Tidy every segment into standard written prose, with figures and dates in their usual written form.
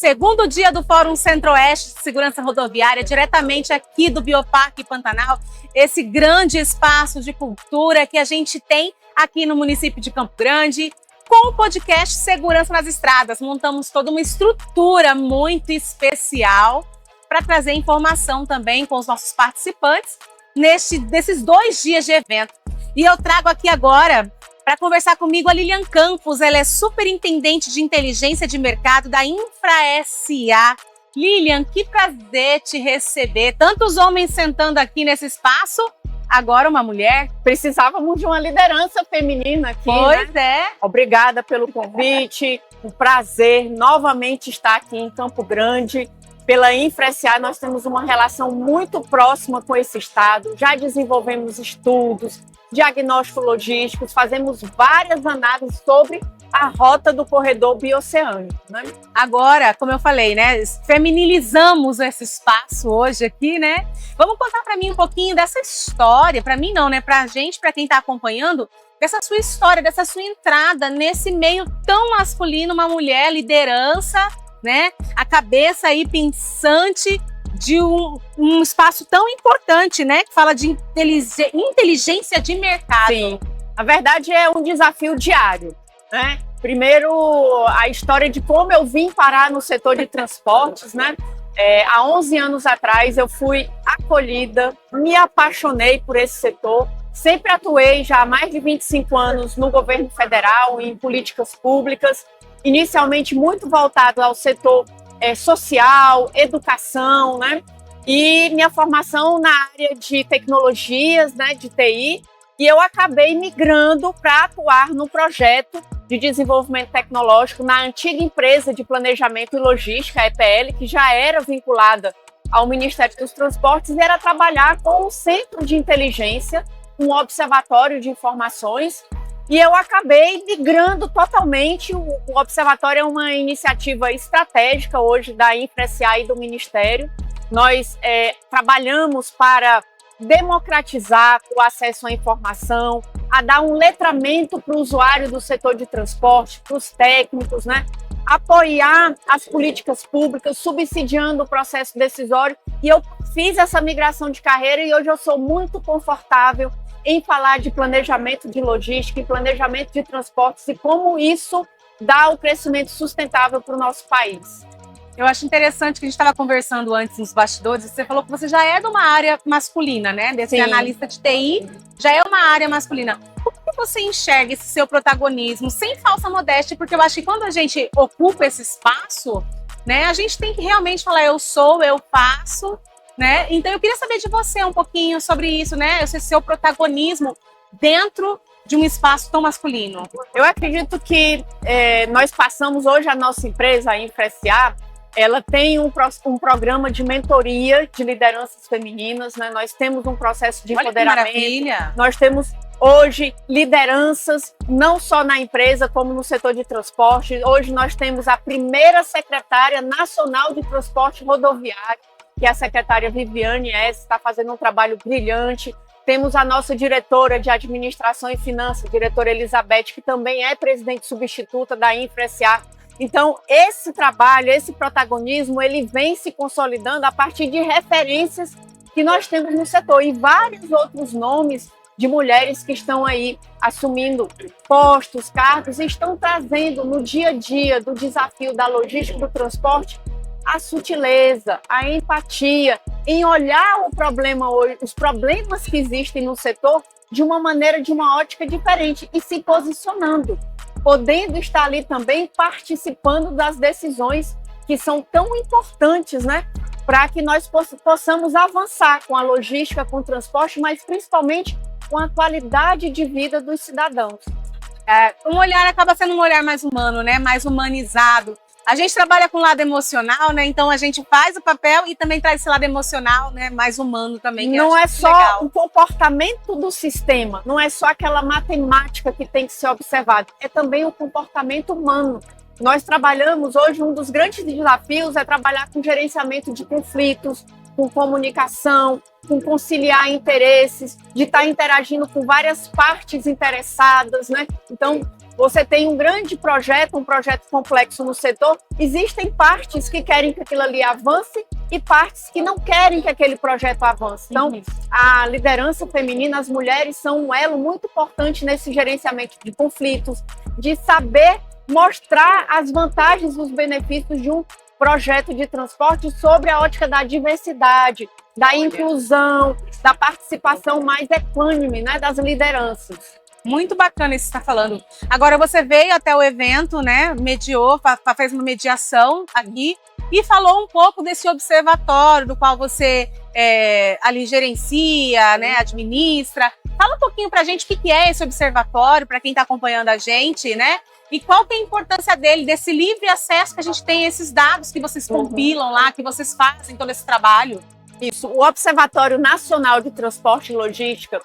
segundo dia do Fórum Centro-Oeste de Segurança Rodoviária, diretamente aqui do Bioparque Pantanal, esse grande espaço de cultura que a gente tem aqui no município de Campo Grande, com o podcast Segurança nas Estradas. Montamos toda uma estrutura muito especial para trazer informação também com os nossos participantes desses 2 dias de evento. E eu trago aqui agora para conversar comigo a Lilian Campos. Ela é superintendente de inteligência de mercado da Infra SA. Lilian, que prazer te receber. Tantos homens sentando aqui nesse espaço, agora uma mulher. Precisávamos de uma liderança feminina aqui, Pois né? é. Obrigada pelo convite, um prazer novamente estar aqui em Campo Grande. Pela Infra SA, nós temos uma relação muito próxima com esse estado, já desenvolvemos estudos, diagnósticos logísticos, fazemos várias análises sobre a rota do corredor bioceânico, né? Agora, como eu falei, né, feminilizamos esse espaço hoje aqui, né? Vamos contar para mim um pouquinho dessa história, para mim não, né, pra gente, para quem está acompanhando, dessa sua história, dessa sua entrada nesse meio tão masculino, uma mulher, liderança, né? A cabeça aí pensante de um espaço tão importante, né? Que fala de inteligência de mercado. Sim, a verdade é um desafio diário, né? Primeiro, a história de como eu vim parar no setor de transportes, né? Há 11 anos atrás eu fui acolhida, me apaixonei por esse setor, sempre atuei já há mais de 25 anos no governo federal, em políticas públicas, inicialmente muito voltado ao setor social, educação, né? E minha formação na área de tecnologias, né, de TI, e eu acabei migrando para atuar no projeto de desenvolvimento tecnológico na antiga empresa de planejamento e logística, a EPL, que já era vinculada ao Ministério dos Transportes, e era trabalhar com o Centro de Inteligência, um observatório de informações. E eu acabei migrando totalmente. O Observatório é uma iniciativa estratégica hoje da Infra SA e do Ministério. Nós trabalhamos para democratizar o acesso à informação, a dar um letramento para o usuário do setor de transporte, para os técnicos, né? Apoiar as políticas públicas, subsidiando o processo decisório. E eu fiz essa migração de carreira e hoje eu sou muito confortável em falar de planejamento de logística e planejamento de transportes e como isso dá o crescimento sustentável para o nosso país. Eu acho interessante que a gente estava conversando antes nos bastidores, você falou que você já é de uma área masculina, né? Desse analista de TI, já é uma área masculina. Como que você enxerga esse seu protagonismo, sem falsa modéstia? Porque eu acho que quando a gente ocupa esse espaço, né, a gente tem que realmente falar eu sou, eu faço, né? Então eu queria saber de você um pouquinho sobre isso, né? Esse seu protagonismo dentro de um espaço tão masculino. Eu acredito que nós passamos hoje, a nossa empresa, a Infra SA, ela tem um programa de mentoria de lideranças femininas, né? Nós temos um processo de empoderamento. Maravilha. Nós temos hoje lideranças, não só na empresa, como no setor de transporte. Hoje nós temos a primeira secretária nacional de transporte rodoviário, que é a secretária Viviane S., está fazendo um trabalho brilhante. Temos a nossa diretora de administração e finanças, diretora Elizabeth, que também é presidente substituta da Infra SA. Então, esse trabalho, esse protagonismo, ele vem se consolidando a partir de referências que nós temos no setor e vários outros nomes de mulheres que estão aí assumindo postos, cargos e estão trazendo no dia a dia do desafio da logística do transporte a sutileza, a empatia, em olhar o problema hoje, os problemas que existem no setor de uma maneira, de uma ótica diferente e se posicionando, podendo estar ali também participando das decisões que são tão importantes, né, para que nós possamos avançar com a logística, com o transporte, mas principalmente com a qualidade de vida dos cidadãos. Um olhar acaba sendo um olhar mais humano, né, mais humanizado. A gente trabalha com o lado emocional, né? Então a gente faz o papel e também traz esse lado emocional, né? Mais humano também. Não é só o comportamento do sistema, não é só aquela matemática que tem que ser observada, é também o comportamento humano. Nós trabalhamos hoje, um dos grandes desafios é trabalhar com gerenciamento de conflitos, com comunicação, com conciliar interesses, de estar interagindo com várias partes interessadas, né? Então, você tem um grande projeto, um projeto complexo no setor, existem partes que querem que aquilo ali avance e partes que não querem que aquele projeto avance. Então, a liderança feminina, as mulheres são um elo muito importante nesse gerenciamento de conflitos, de saber mostrar as vantagens e os benefícios de um projeto de transporte sobre a ótica da diversidade, da inclusão, da participação mais equânime, né, das lideranças. Muito bacana isso que você está falando. Agora, você veio até o evento, né, mediou, fez uma mediação aqui e falou um pouco desse observatório do qual você ali gerencia, né, administra. Fala um pouquinho para a gente o que é esse observatório, para quem está acompanhando a gente, né? E qual que é a importância dele, desse livre acesso que a gente tem a esses dados que vocês compilam lá, que vocês fazem todo esse trabalho? Isso, o Observatório Nacional de Transporte e Logística,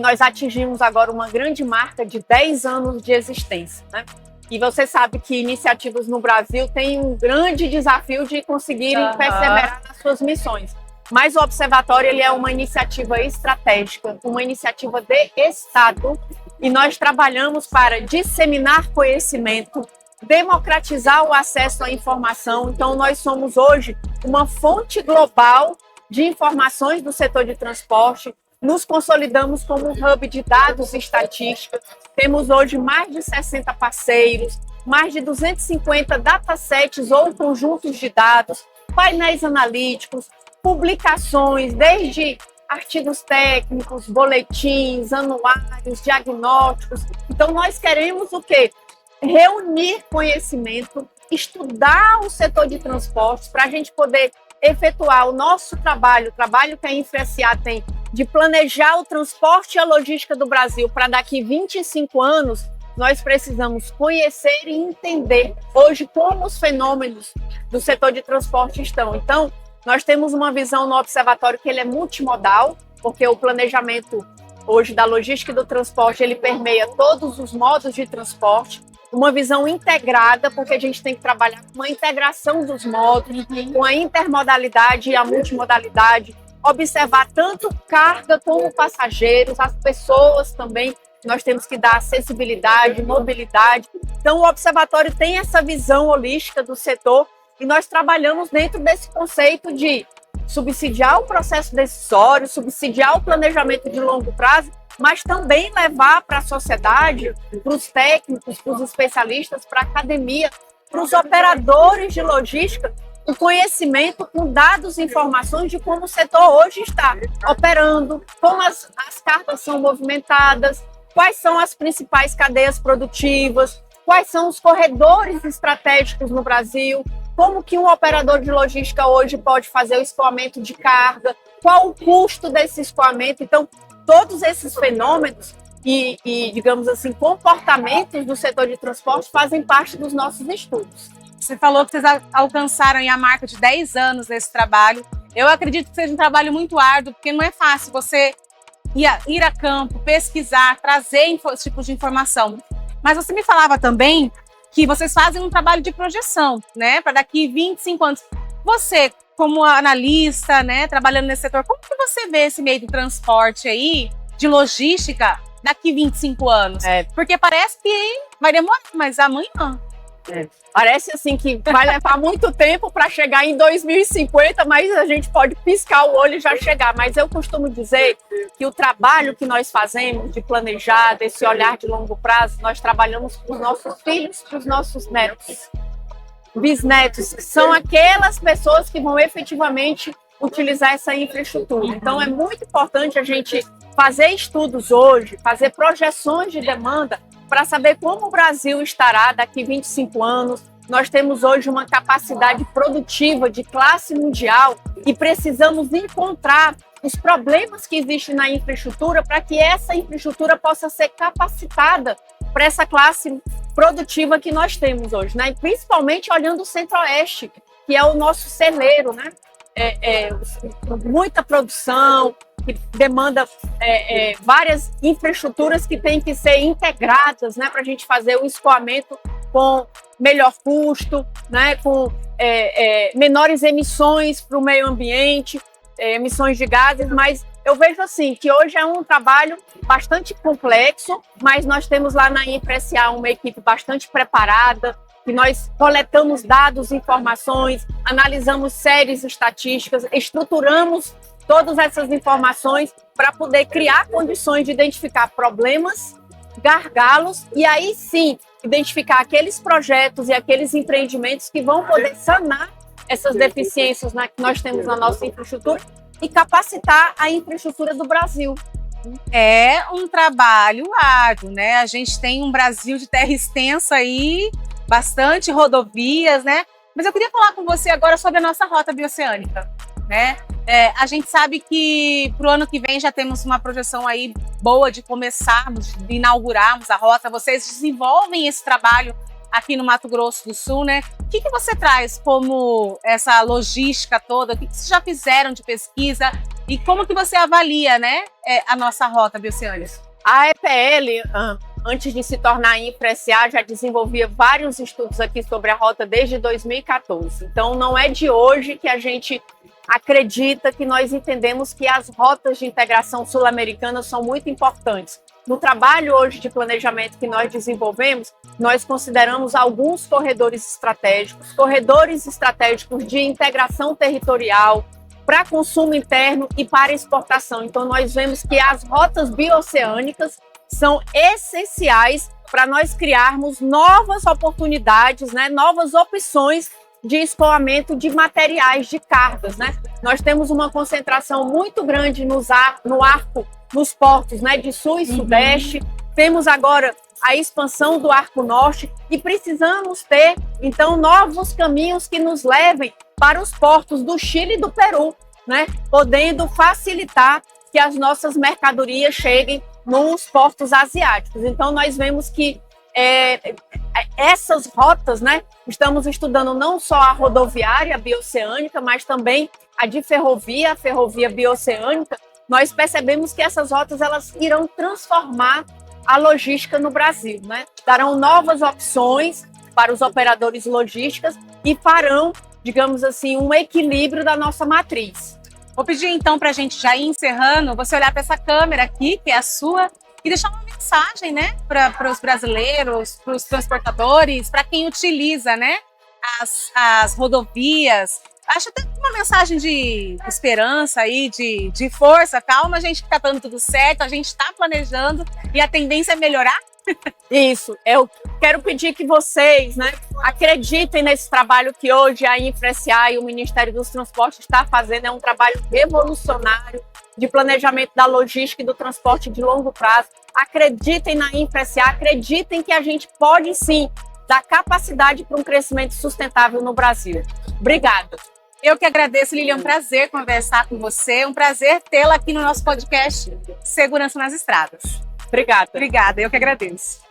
nós atingimos agora uma grande marca de 10 anos de existência, né? E você sabe que iniciativas no Brasil têm um grande desafio de conseguirem perseverar nas suas missões. Mas o Observatório ele é uma iniciativa estratégica, uma iniciativa de Estado, e nós trabalhamos para disseminar conhecimento, democratizar o acesso à informação. Então, nós somos hoje uma fonte global de informações do setor de transporte, nos consolidamos como um hub de dados e estatística, temos hoje mais de 60 parceiros, mais de 250 datasets ou conjuntos de dados, painéis analíticos, publicações, desde artigos técnicos, boletins, anuários, diagnósticos. Então, nós queremos o quê? Reunir conhecimento, estudar o setor de transportes para a gente poder efetuar o nosso trabalho, o trabalho que a InfraSA tem de planejar o transporte e a logística do Brasil para daqui 25 anos, nós precisamos conhecer e entender hoje como os fenômenos do setor de transporte estão. Então, nós temos uma visão no observatório que ele é multimodal, porque o planejamento hoje da logística e do transporte, ele permeia todos os modos de transporte, uma visão integrada, porque a gente tem que trabalhar com a integração dos modos, com a intermodalidade e a multimodalidade, observar tanto carga como passageiros, as pessoas também, nós temos que dar acessibilidade, mobilidade. Então, o observatório tem essa visão holística do setor e nós trabalhamos dentro desse conceito de subsidiar o processo decisório, subsidiar o planejamento de longo prazo, mas também levar para a sociedade, para os técnicos, para os especialistas, para a academia, para os operadores de logística, o conhecimento com dados e informações de como o setor hoje está operando, como as cargas são movimentadas, quais são as principais cadeias produtivas, quais são os corredores estratégicos no Brasil, como que um operador de logística hoje pode fazer o escoamento de carga, qual o custo desse escoamento. Então, todos esses fenômenos e, digamos assim, comportamentos do setor de transporte fazem parte dos nossos estudos. Você falou que vocês alcançaram a marca de 10 anos nesse trabalho. Eu acredito que seja um trabalho muito árduo, porque não é fácil você ir a campo, pesquisar, trazer esse tipo de informação. Mas você me falava também que vocês fazem um trabalho de projeção, né, para daqui 25 anos. Você, como analista, né, trabalhando nesse setor, como que você vê esse meio do transporte aí, de logística, daqui 25 anos? Porque parece que vai demorar, mas amanhã. Parece assim que vai levar muito tempo para chegar em 2050, mas a gente pode piscar o olho e já chegar. Mas eu costumo dizer que o trabalho que nós fazemos de planejar, desse olhar de longo prazo, nós trabalhamos para os nossos filhos, para os nossos netos. Bisnetos, que são aquelas pessoas que vão efetivamente utilizar essa infraestrutura. Então, é muito importante a gente fazer estudos hoje, fazer projeções de demanda para saber como o Brasil estará daqui 25 anos. Nós temos hoje uma capacidade produtiva de classe mundial e precisamos encontrar os problemas que existem na infraestrutura para que essa infraestrutura possa ser capacitada para essa classe produtiva que nós temos hoje, né? E principalmente olhando o Centro-Oeste, que é o nosso celeiro, né? Muita produção, que demanda várias infraestruturas que têm que ser integradas, né, para a gente fazer o escoamento com melhor custo, né, com menores emissões para o meio ambiente. emissões de gases, mas eu vejo assim que hoje é um trabalho bastante complexo, mas nós temos lá na InfraSA uma equipe bastante preparada, que nós coletamos dados, informações, analisamos séries estatísticas, estruturamos todas essas informações para poder criar condições de identificar problemas, gargalos e aí sim identificar aqueles projetos e aqueles empreendimentos que vão poder sanar essas deficiências que nós temos na nossa infraestrutura e capacitar a infraestrutura do Brasil. É um trabalho árduo, né? A gente tem um Brasil de terra extensa aí, bastante rodovias, né? Mas eu queria falar com você agora sobre a nossa rota bioceânica, né? A gente sabe que para o ano que vem já temos uma projeção aí boa de começarmos, de inaugurarmos a rota. Vocês desenvolvem esse trabalho aqui no Mato Grosso do Sul, né? O que você traz como essa logística toda? O que vocês já fizeram de pesquisa e como que você avalia, né, a nossa rota bioceânica? A EPL, antes de se tornar InfraSA, já desenvolvia vários estudos aqui sobre a rota desde 2014. Então, não é de hoje que a gente acredita, que nós entendemos que as rotas de integração sul-americana são muito importantes. No trabalho hoje de planejamento que nós desenvolvemos, nós consideramos alguns corredores estratégicos de integração territorial para consumo interno e para exportação. Então, nós vemos que as rotas bioceânicas são essenciais para nós criarmos novas oportunidades, né, novas opções de escoamento de materiais, de cargas, né? Nós temos uma concentração muito grande nos portos, né, de sul e sudeste. Temos agora a expansão do Arco Norte e precisamos ter, então, novos caminhos que nos levem para os portos do Chile e do Peru, né? Podendo facilitar que as nossas mercadorias cheguem nos portos asiáticos. Então, nós vemos que essas rotas, né, estamos estudando não só a rodoviária bioceânica, mas também a de ferrovia, a ferrovia bioceânica. Nós percebemos que essas rotas elas irão transformar a logística no Brasil, né? Darão novas opções para os operadores logísticos e farão, digamos assim, um equilíbrio da nossa matriz. Vou pedir então para a gente já ir encerrando, você olhar para essa câmera aqui, que é a sua, e deixar uma mensagem, né, para os brasileiros, para os transportadores, para quem utiliza, né, as rodovias. Acho até uma mensagem de esperança aí, de força, calma, a gente está dando tudo certo, a gente está planejando e a tendência é melhorar. Isso, eu quero pedir que vocês, né, acreditem nesse trabalho que hoje a InfraSA e o Ministério dos Transportes está fazendo. É um trabalho revolucionário de planejamento da logística e do transporte de longo prazo. Acreditem na InfraSA, acreditem que a gente pode sim dar capacidade para um crescimento sustentável no Brasil. Obrigada. Eu que agradeço, Lilian, é um prazer conversar com você, um prazer tê-la aqui no nosso podcast Segurança nas Estradas. Obrigada. Obrigada, eu que agradeço.